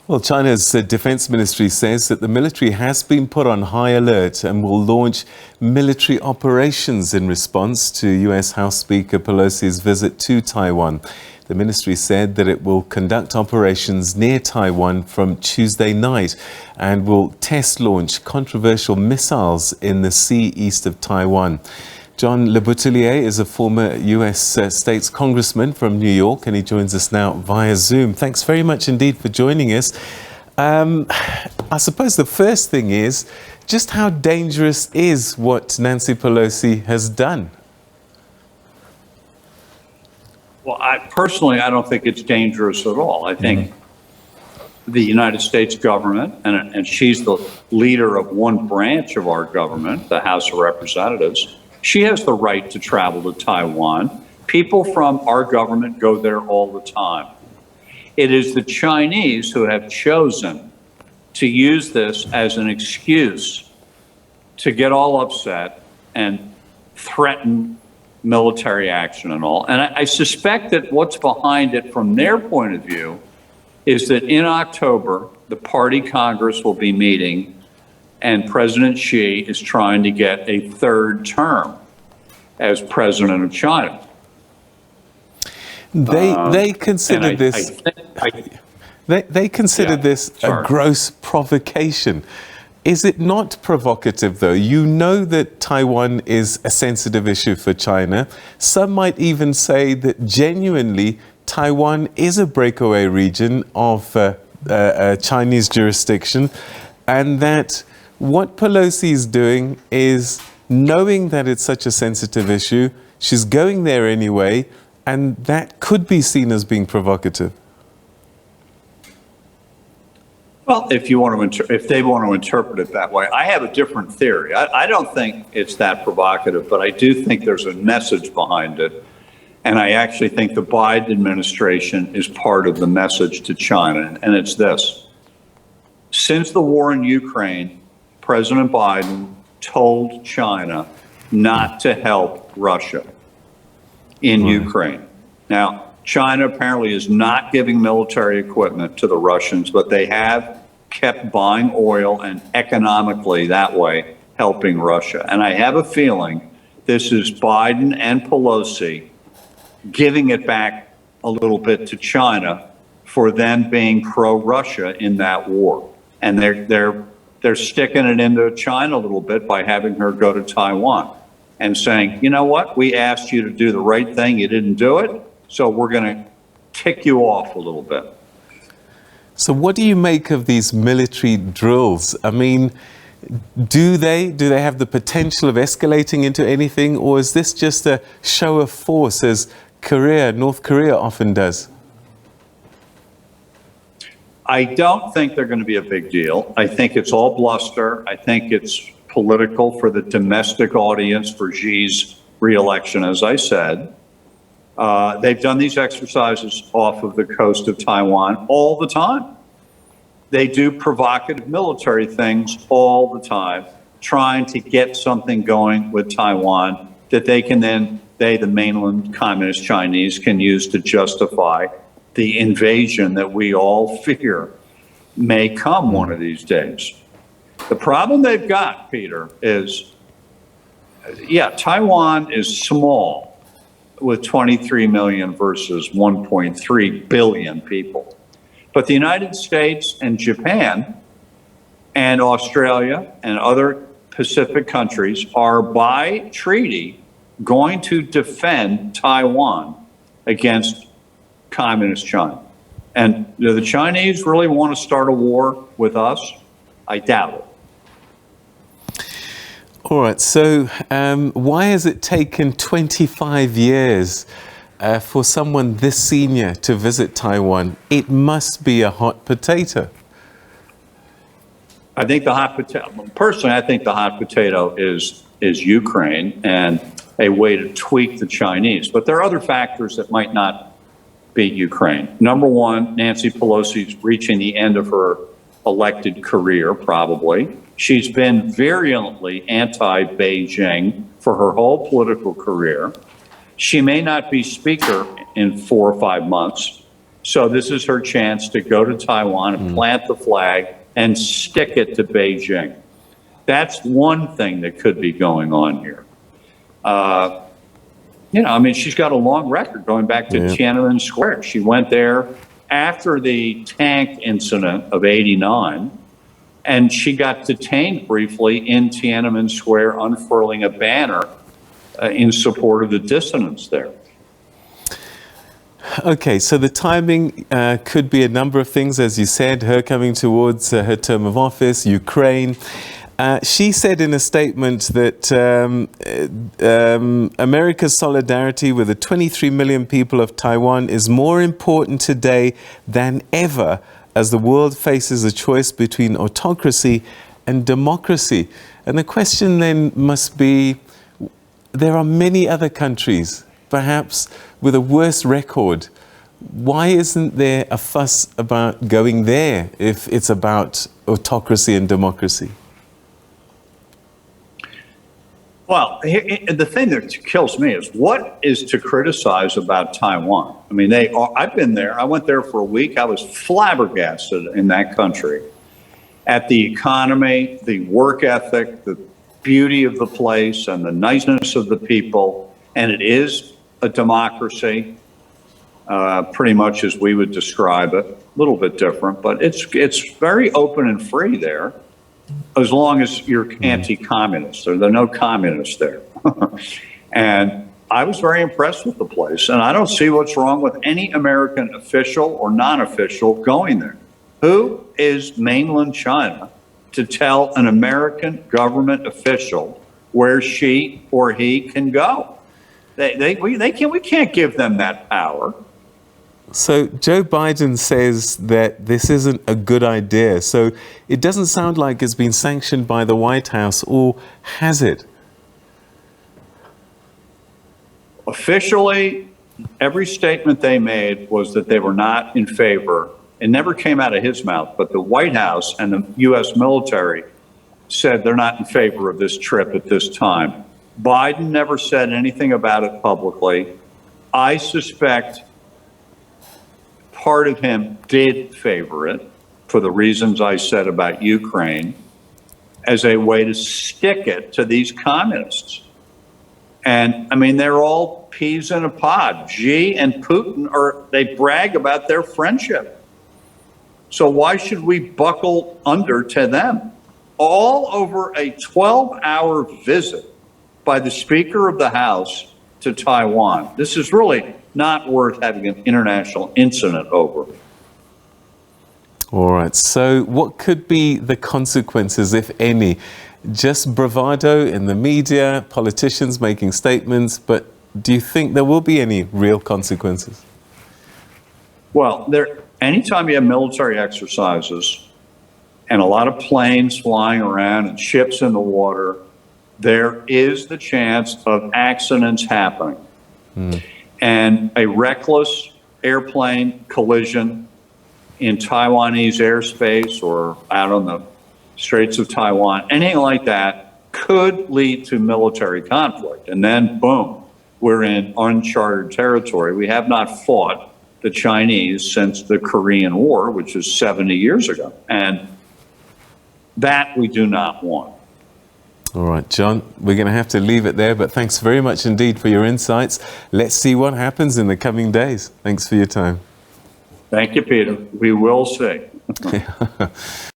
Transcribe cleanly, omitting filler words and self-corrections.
Well, China's defense ministry says that the military has been put on high alert and will launch military operations in response to US House Speaker Pelosi's visit to Taiwan. The ministry said that it will conduct operations near Taiwan from Tuesday night and will test launch controversial missiles in the sea east of Taiwan. John Leboutillier is a former US States congressman from New York, and he joins us now via Zoom. Thanks very much indeed for joining us. I suppose the first thing is, just how dangerous is what Nancy Pelosi has done? Well, I don't think it's dangerous at all. I think the United States government, and she's the leader of one branch of our government, the House of Representatives, she has the right to travel to Taiwan. People from our government go there all the time. It is the Chinese who have chosen to use this as an excuse to get all upset and threaten military action and all. And I suspect that what's behind it from their point of view is that in October, the party Congress will be meeting and President Xi is trying to get a third term as president of China. They consider this. They consider this a gross provocation. Is it not provocative, though? You know that Taiwan is a sensitive issue for China. Some might even say that genuinely Taiwan is a breakaway region of Chinese jurisdiction, and that what Pelosi is doing is, knowing that it's such a sensitive issue, she's going there anyway, and that could be seen as being provocative. Well, if they want to interpret it that way, I have a different theory. I don't think it's that provocative, but I do think there's a message behind it. And I actually think the Biden administration is part of the message to China. And it's this: since the war in Ukraine, President Biden told China not to help Russia in Ukraine. Now, China apparently is not giving military equipment to the Russians, but they have kept buying oil and economically that way helping Russia. And I have a feeling this is Biden and Pelosi giving it back a little bit to China for them being pro-Russia in that war. And they're sticking it into China a little bit by having her go to Taiwan and saying, you know what, we asked you to do the right thing, you didn't do it, so we're going to tick you off a little bit. So what do you make of these military drills? I mean, do they have the potential of escalating into anything, or is this just a show of force as North Korea often does? I don't think they're going to be a big deal. I think it's all bluster. I think it's political for the domestic audience for Xi's reelection, as I said. They've done these exercises off of the coast of Taiwan all the time. They do provocative military things all the time, trying to get something going with Taiwan that they can then, the mainland communist Chinese, can use to justify the invasion that we all fear may come one of these days. The problem they've got, Peter, is, Taiwan is small with 23 million versus 1.3 billion people. But the United States and Japan and Australia and other Pacific countries are by treaty going to defend Taiwan against communist China. And do the Chinese really want to start a war with us? I doubt it. All right, so why has it taken 25 years for someone this senior to visit Taiwan? It must be a hot potato. I think the hot potato, personally, I think the hot potato is Ukraine and a way to tweak the Chinese. But there are other factors that might not be Ukraine. Number one, Nancy Pelosi's reaching the end of her elected career, probably. She's been virulently anti-Beijing for her whole political career. She may not be speaker in 4 or 5 months. So this is her chance to go to Taiwan and plant the flag and stick it to Beijing. That's one thing that could be going on here. She's got a long record going back to Tiananmen Square. She went there after the tank incident of '89, and she got detained briefly in Tiananmen Square, unfurling a banner in support of the dissidents there. Okay, so the timing could be a number of things, as you said, her coming towards her term of office, Ukraine. She said in a statement that America's solidarity with the 23 million people of Taiwan is more important today than ever as the world faces a choice between autocracy and democracy. And the question then must be, there are many other countries, perhaps with a worse record. Why isn't there a fuss about going there if it's about autocracy and democracy? Well, the thing that kills me is what is to criticize about Taiwan? I mean, I've been there. I went there for a week. I was flabbergasted in that country at the economy, the work ethic, the beauty of the place, and the niceness of the people. And it is a democracy, pretty much as we would describe it. A little bit different, but it's very open and free there, as long as you're anti-communist. There are no communists there. And I was very impressed with the place, and I don't see what's wrong with any American official or non-official going there. Who is mainland China to tell an American government official where she or he can go? We can't give them that power. So Joe Biden says that this isn't a good idea. So it doesn't sound like it's been sanctioned by the White House, or has it? Officially, every statement they made was that they were not in favor. It never came out of his mouth, but the White House and the U.S. military said they're not in favor of this trip at this time. Biden never said anything about it publicly. I suspect part of him did favor it for the reasons I said about Ukraine, as a way to stick it to these communists. And I mean, they're all peas in a pod. Xi and Putin they brag about their friendship. So why should we buckle under to them? All over a 12-hour visit by the Speaker of the House to Taiwan. This is really not worth having an international incident over. All right. So what could be the consequences, if any? Just bravado in the media, politicians making statements, but do you think there will be any real consequences? Well, anytime you have military exercises and a lot of planes flying around and ships in the water, there is the chance of accidents happening. And a reckless airplane collision in Taiwanese airspace or out on the Straits of Taiwan, anything like that, could lead to military conflict. And then, boom, we're in uncharted territory. We have not fought the Chinese since the Korean War, which is 70 years ago. And that we do not want. All right, John, we're going to have to leave it there, but thanks very much indeed for your insights. Let's see what happens in the coming days. Thanks for your time. Thank you, Peter. We will see.